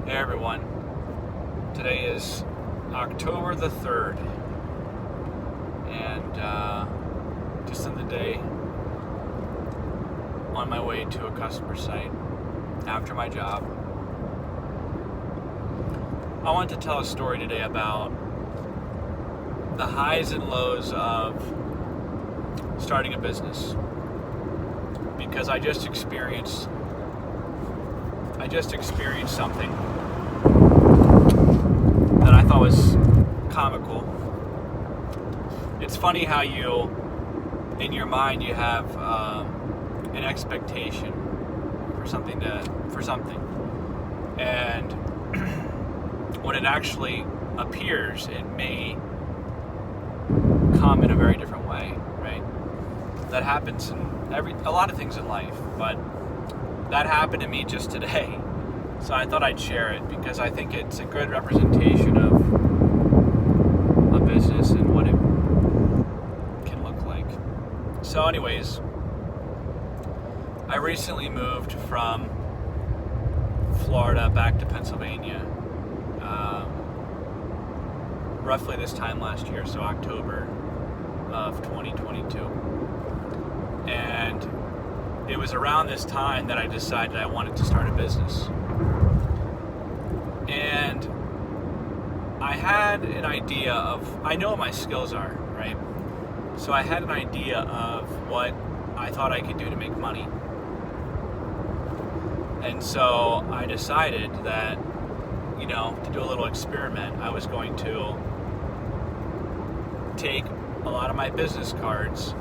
Hey everyone, today is October the 3rd, and just in the day, on my way to a customer site after my job. I want to tell a story today about the highs and lows of starting a business, because I just experienced something that I thought was comical. It's funny how in your mind, you have an expectation for something, and when it actually appears, it may come in a very different way, right? That happens in a lot of things in life, but that happened to me just today. So I thought I'd share it because I think it's a good representation of a business and what it can look like. So anyways, I recently moved from Florida back to Pennsylvania, roughly this time last year, so October of 2022. And it was around this time that I decided I wanted to start a business. And I had an idea I know what my skills are, right? So I had an idea of what I thought I could do to make money. And so I decided that, to do a little experiment, I was going to take a lot of my business cards.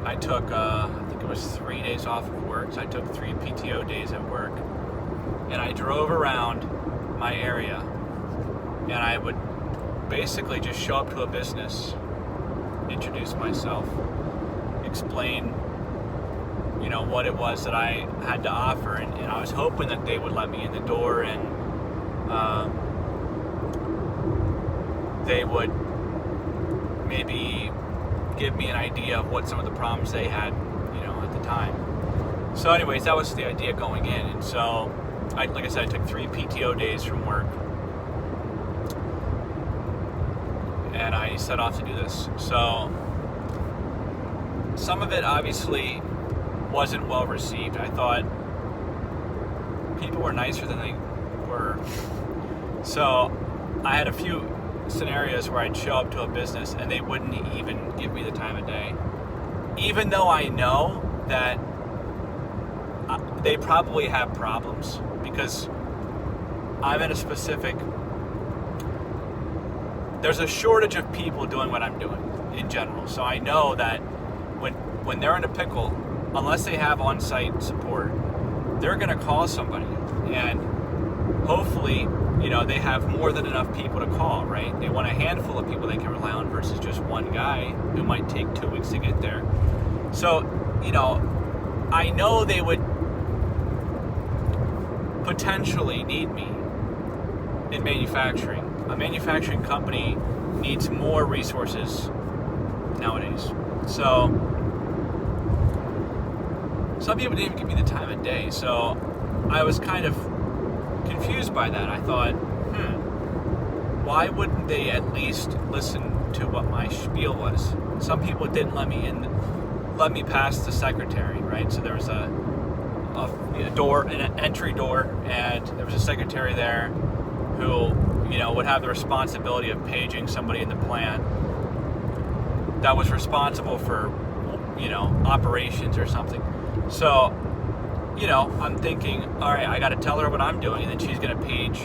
I took, I think it was 3 days off of work, so I took 3 PTO days at work, and I drove around my area, and I would basically just show up to a business, introduce myself, explain, what it was that I had to offer, and I was hoping that they would let me in the door, and they would maybe give me an idea of what some of the problems they had, at the time. So anyways, that was the idea going in. And so, like I said, I took 3 PTO days from work, and I set off to do this. So some of it obviously wasn't well received. I thought people were nicer than they were. So I had a few scenarios where I'd show up to a business and they wouldn't even give me the time of day, even though I know that they probably have problems, because I'm in there's a shortage of people doing what I'm doing in general. So I know that when they're in a pickle, unless they have on-site support, they're going to call somebody, and hopefully they have more than enough people to call, right? They want a handful of people they can rely on versus just one guy who might take 2 weeks to get there. So, I know they would potentially need me in manufacturing. A manufacturing company needs more resources nowadays. So, some people didn't even give me the time of day. So, I was kind of confused by that. I thought, why wouldn't they at least listen to what my spiel was? Some people didn't let me past the secretary, right? So there was a door, an entry door, and there was a secretary there who, would have the responsibility of paging somebody in the plant that was responsible for, operations or something. So, I'm thinking, all right, I got to tell her what I'm doing, and then she's going to page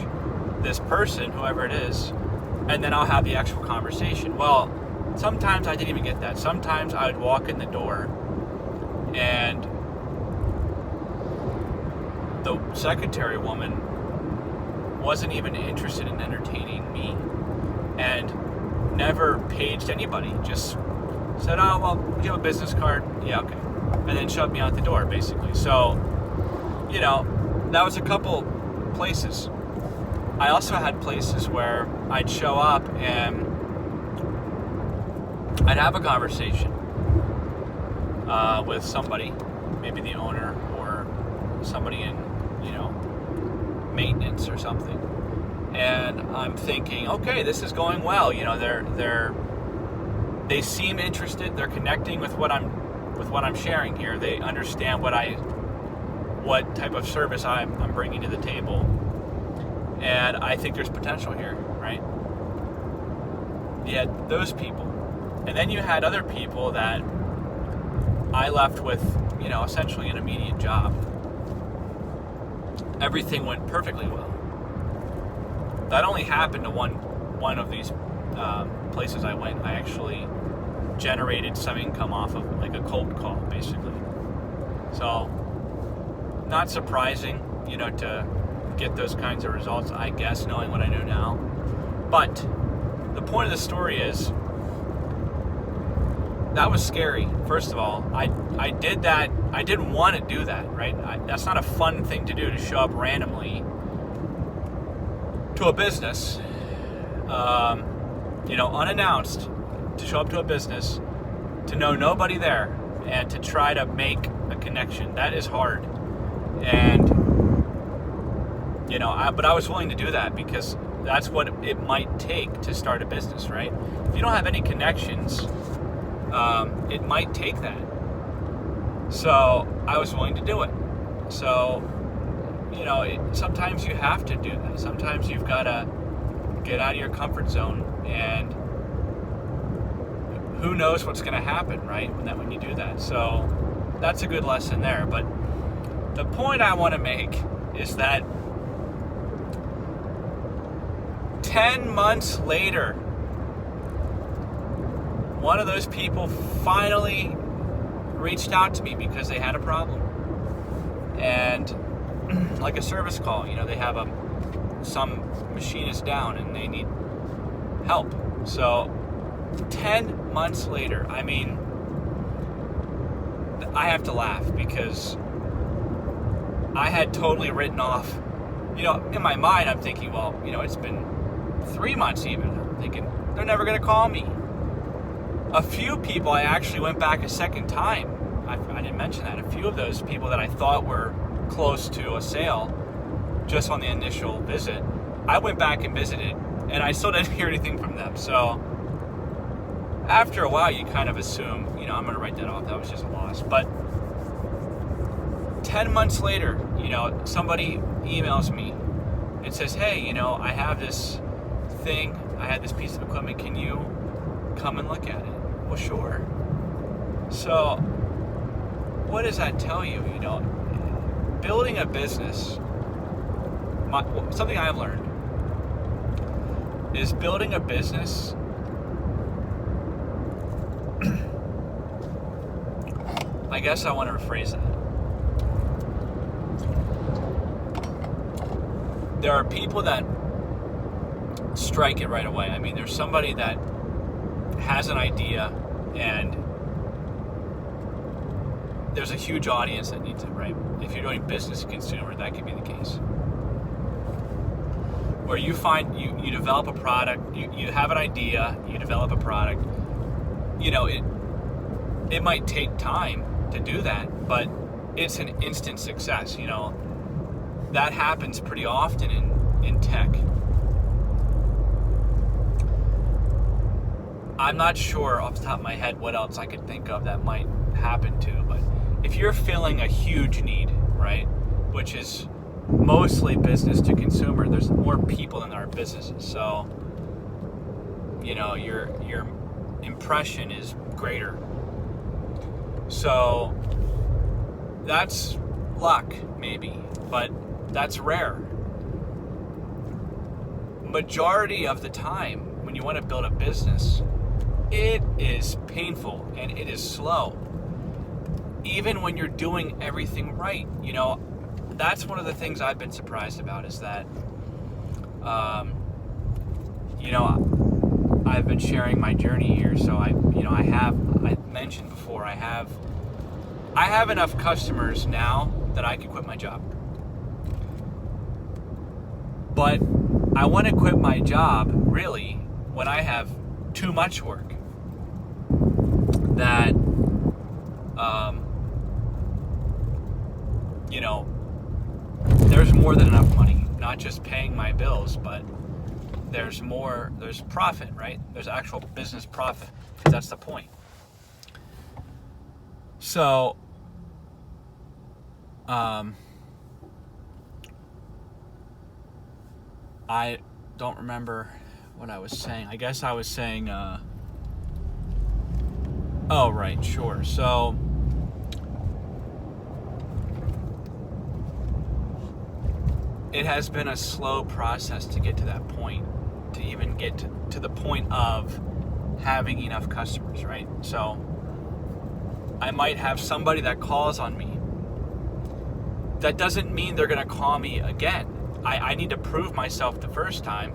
this person, whoever it is, and then I'll have the actual conversation. Well, sometimes I didn't even get that. Sometimes I would walk in the door, and the secretary woman wasn't even interested in entertaining me, and never paged anybody. Just said, oh, well, do you have a business card? Yeah, okay. And then shoved me out the door, basically. So, that was a couple places. I also had places where I'd show up and I'd have a conversation with somebody, maybe the owner or somebody in, maintenance or something. And I'm thinking, okay, this is going well. You know, they seem interested. They're connecting with what I'm sharing here. They understand what type of service I'm bringing to the table. And I think there's potential here, right? You had those people. And then you had other people that I left with, you know, essentially an immediate job. Everything went perfectly well. That only happened to one of these places I went. I actually generated some income off of like a cold call, basically. So, not surprising, you know, to get those kinds of results, I guess, knowing what I know now. But the point of the story is, that was scary. First of all, I did that. I didn't want to do that, right? That's not a fun thing to do, to show up randomly to a business, you know, unannounced, to show up to a business, to know nobody there, and to try to make a connection. That is hard. And, you know, but I was willing to do that because that's what it might take to start a business, right? If you don't have any connections, it might take that. So I was willing to do it. So, you know, sometimes you have to do that. Sometimes you've got to get out of your comfort zone, and who knows what's going to happen, right, when you do that. So that's a good lesson there. But the point I want to make is that 10 months later, one of those people finally reached out to me because they had a problem. And like a service call, you know, they have some machine is down and they need help. So 10 months later, I mean, I have to laugh because I had totally written off, you know, in my mind I'm thinking, well, you know, it's been 3 months even. I'm thinking, they're never going to call me. A few people, I actually went back a second time. I didn't mention that. A few of those people that I thought were close to a sale just on the initial visit, I went back and visited, and I still didn't hear anything from them. So after a while, you kind of assume, you know, I'm going to write that off. That was just a loss. But 10 months later, you know, somebody emails me and says, hey, you know, I have this thing. I had this piece of equipment. Can you come and look at it? Well, sure. So what does that tell you? You know, building a business, something I've learned is building a business I guess I want to rephrase that. There are people that strike it right away. I mean, there's somebody that has an idea and there's a huge audience that needs it, right? If you're doing business to consumer, that could be the case. Where you find, you develop a product, you have an idea, you develop a product, you know, it might take time to do that, but it's an instant success, you know. That happens pretty often in tech. I'm not sure off the top of my head what else I could think of that might happen too, but if you're filling a huge need, right, which is mostly business to consumer, there's more people than there are businesses, so, you know, your impression is greater. So that's luck, maybe, but that's rare. Majority of the time, when you want to build a business, it is painful and it is slow. Even when you're doing everything right, you know, that's one of the things I've been surprised about is that, you know, I've been sharing my journey here. So I mentioned before, I have enough customers now that I can quit my job. But I want to quit my job really when I have too much work. That, you know, there's more than enough money. not just paying my bills, but there's profit, right? There's actual business profit, because that's the point. So, I don't remember what I was saying. I guess I was saying, oh, right, sure. So, it has been a slow process to get to that point, to even get to the point of having enough customers, right? So, I might have somebody that calls on me. That doesn't mean they're going to call me again. I need to prove myself the first time.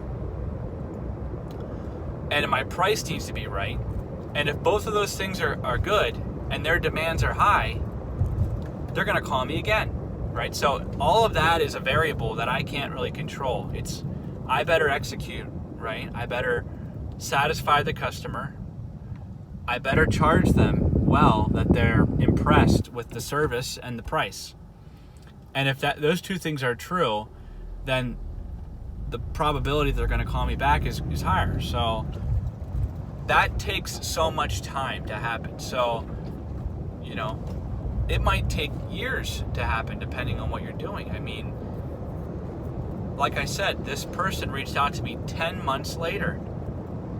And my price needs to be right. And if both of those things are good and their demands are high, they're going to call me again, right? So all of that is a variable that I can't really control. I better execute, right? I better satisfy the customer. I better charge them well, that they're impressed with the service and the price. And if those two things are true, then the probability they're going to call me back is higher. So that takes so much time to happen. So, it might take years to happen depending on what you're doing. I mean, like I said, this person reached out to me 10 months later.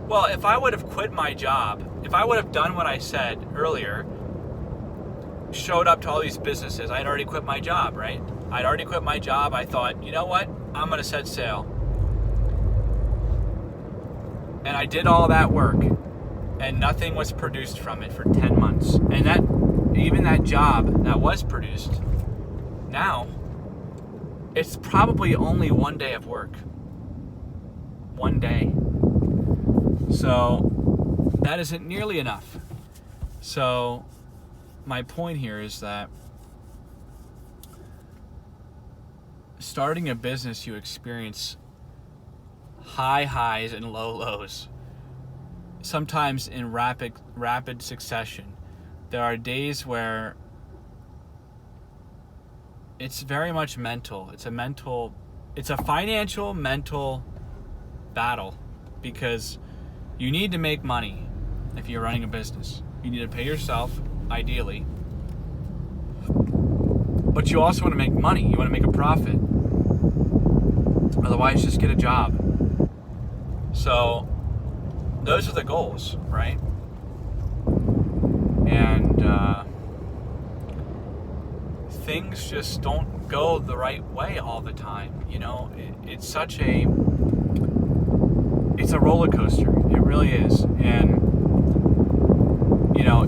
Well, if I would have quit my job, if I would have done what I said earlier, showed up to all these businesses, I'd already quit my job, right? I'd already quit my job. I thought, you know what? I'm going to set sail. And I did all that work, and nothing was produced from it for 10 months. And even that job that was produced, now, it's probably only one day of work. One day. So, that isn't nearly enough. So, my point here is that starting a business, you experience high highs and low lows, sometimes in rapid succession. There are days where it's very much mental. It's a financial, mental battle, because you need to make money if you're running a business. You need to pay yourself, ideally. But you also want to make money. You want to make a profit. Otherwise, just get a job. So, those are the goals, right? And things just don't go the right way all the time. It's a roller coaster. It really is. And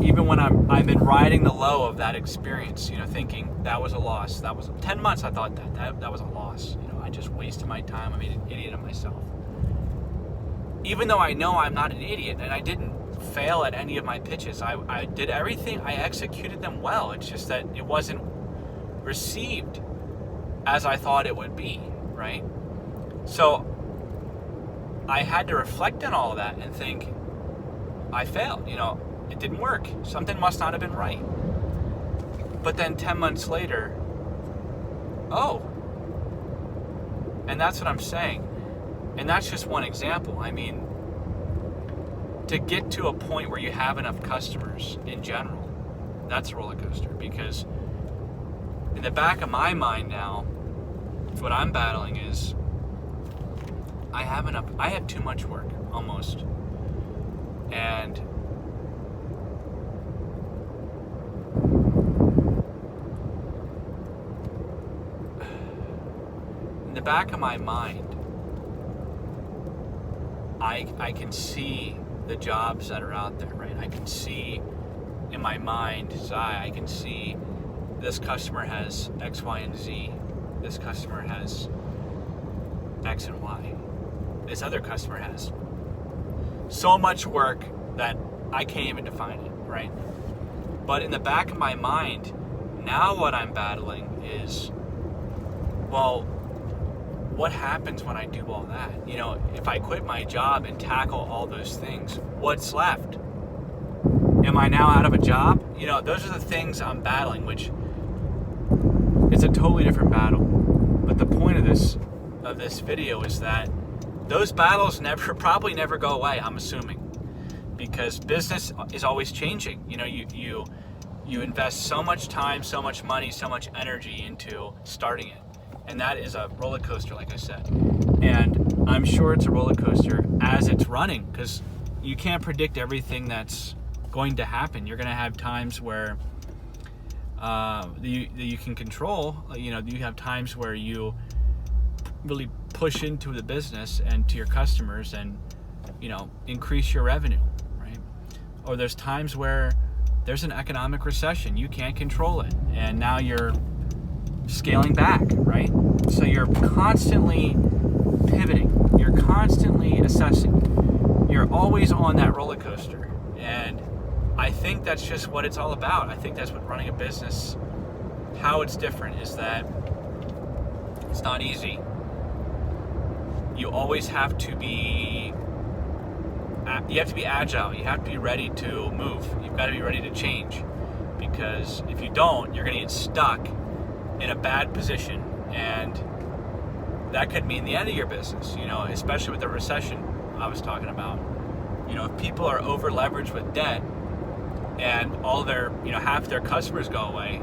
even when I've been riding the low of that experience, thinking that was a loss. That was 10 months. I thought that was a loss. I just wasted my time. I made an idiot of myself. Even though I know I'm not an idiot, and I didn't fail at any of my pitches. I did everything. I executed them well. It's just that it wasn't received as I thought it would be, right? So I had to reflect on all of that and think, I failed. It didn't work. Something must not have been right. But then 10 months later, and that's what I'm saying. And that's just one example. I mean, to get to a point where you have enough customers in general, that's a roller coaster. Because in the back of my mind now, what I'm battling is I have too much work, almost. And in the back of my mind, I can see the jobs that are out there, right? I can see in my mind's eye, I can see this customer has X, Y, and Z. This customer has X and Y. This other customer has so much work that I can't even define it, right? But in the back of my mind, now what I'm battling is, well, what happens when I do all that? If I quit my job and tackle all those things, what's left? Am I now out of a job? Those are the things I'm battling, which it's a totally different battle. But the point of of this video is that those battles probably never go away, I'm assuming, because business is always changing. You know, you invest so much time, so much money, so much energy into starting it, and that is a roller coaster, like I said. And I'm sure it's a roller coaster as it's running, because you can't predict everything that's going to happen. You're going to have times where you can control. You know, you have times where you really push into the business and to your customers and, you know, increase your revenue, right? Or there's times where there's an economic recession, you can't control it, and now you're scaling back, right? So you're constantly pivoting, you're constantly assessing, you're always on that roller coaster. And I think that's just what it's all about. I think that's what running a business, how it's different, is that it's not easy. You always have to be agile. You have to be ready to move. You've got to be ready to change, because if you don't, you're going to get stuck in a bad position, and that could mean the end of your business, you know, especially with the recession I was talking about. You know, if people are over leveraged with debt and all their, you know, half their customers go away,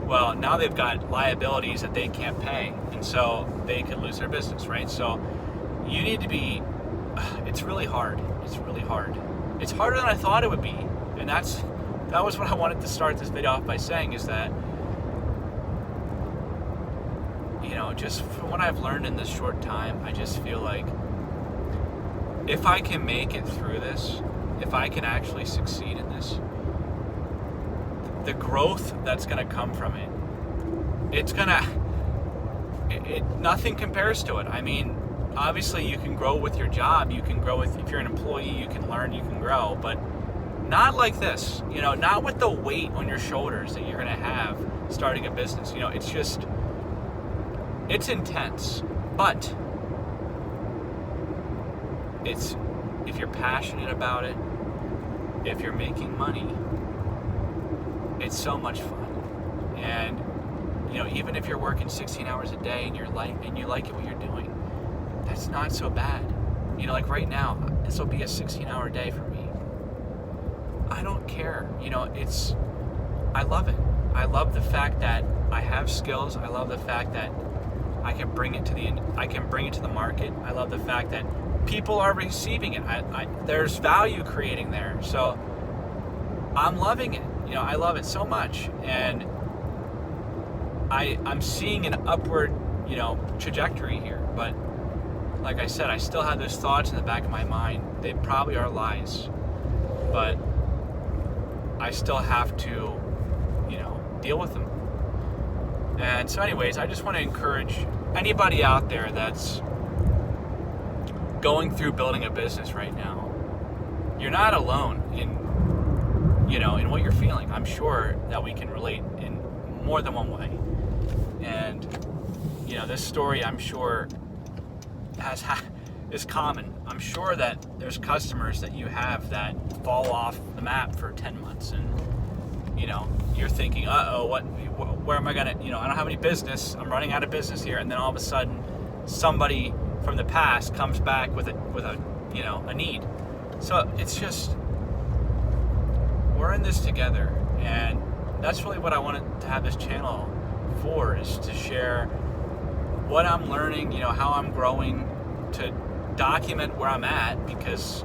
well, now they've got liabilities that they can't pay, and so they could lose their business, right? So you need to be, it's really hard. It's really hard. It's harder than I thought it would be. And that was what I wanted to start this video off by saying, is that, you know, just from what I've learned in this short time, I just feel like if I can make it through this, if I can actually succeed in this, the growth that's going to come from it, it's going to, nothing compares to it. I mean, obviously you can grow with your job, you can grow with, if you're an employee, you can learn, you can grow, but not like this, you know, not with the weight on your shoulders that you're going to have starting a business. You know, it's just, it's intense, but it's, if you're passionate about it, if you're making money, it's so much fun. And, you know, even if you're working 16 hours a day and you like it what you're doing, that's not so bad. You know, like right now, this will be a 16-hour day for me. I don't care. You know, I love it. I love the fact that I have skills. I love the fact that I can bring it to the market. I love the fact that people are receiving it. There's value creating there. So I'm loving it. You know, I love it so much. And I'm seeing an upward, you know, trajectory here. But like I said, I still have those thoughts in the back of my mind. They probably are lies, but I still have to, you know, deal with them. And so anyways, I just want to encourage anybody out there that's going through building a business right now. You're not alone in, you know, in what you're feeling. I'm sure that we can relate in more than one way. And, you know, this story, I'm sure, is common. I'm sure that there's customers that you have that fall off the map for 10 months, and, you know, you're thinking, where am I gonna, you know, I don't have any business, I'm running out of business here, and then all of a sudden somebody from the past comes back with a you know, a need. So it's just, we're in this together, and that's really what I wanted to have this channel for, is to share what I'm learning, you know, how I'm growing, to document where I'm at, because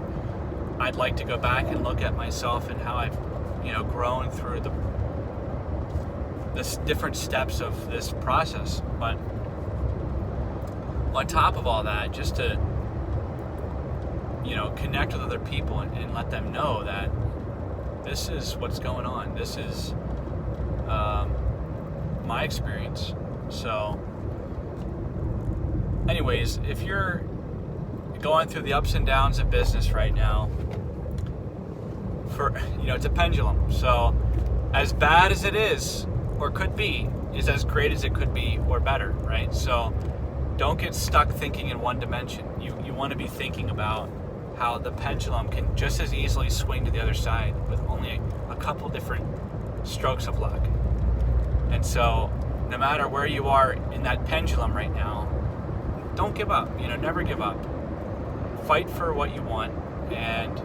I'd like to go back and look at myself and how I've, you know, grown through the different steps of this process. But on top of all that, just to, you know, connect with other people and let them know that this is what's going on. This is my experience. So anyways, if you're going through the ups and downs of business right now, you know, it's a pendulum. So as bad as it is, or could be, is as great as it could be, or better, right? So don't get stuck thinking in one dimension. You want to be thinking about how the pendulum can just as easily swing to the other side with only a couple different strokes of luck. And so no matter where you are in that pendulum right now, don't give up. Never give up. Fight for what you want and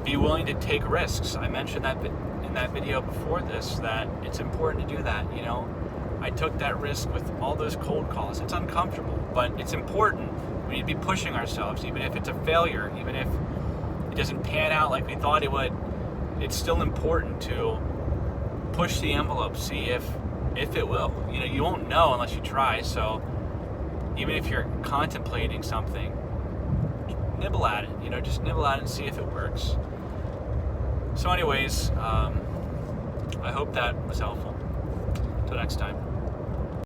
be willing to take risks. I mentioned that in that video before this, that it's important to do that. I took that risk with all those cold calls. It's uncomfortable, but it's important. We need to be pushing ourselves, even if it's a failure, even if it doesn't pan out like we thought it would. It's still important to push the envelope, see if it will. You won't know unless you try. So even if you're contemplating something, nibble at it. Just nibble at it and see if it works. So anyways, I hope that was helpful. Until next time.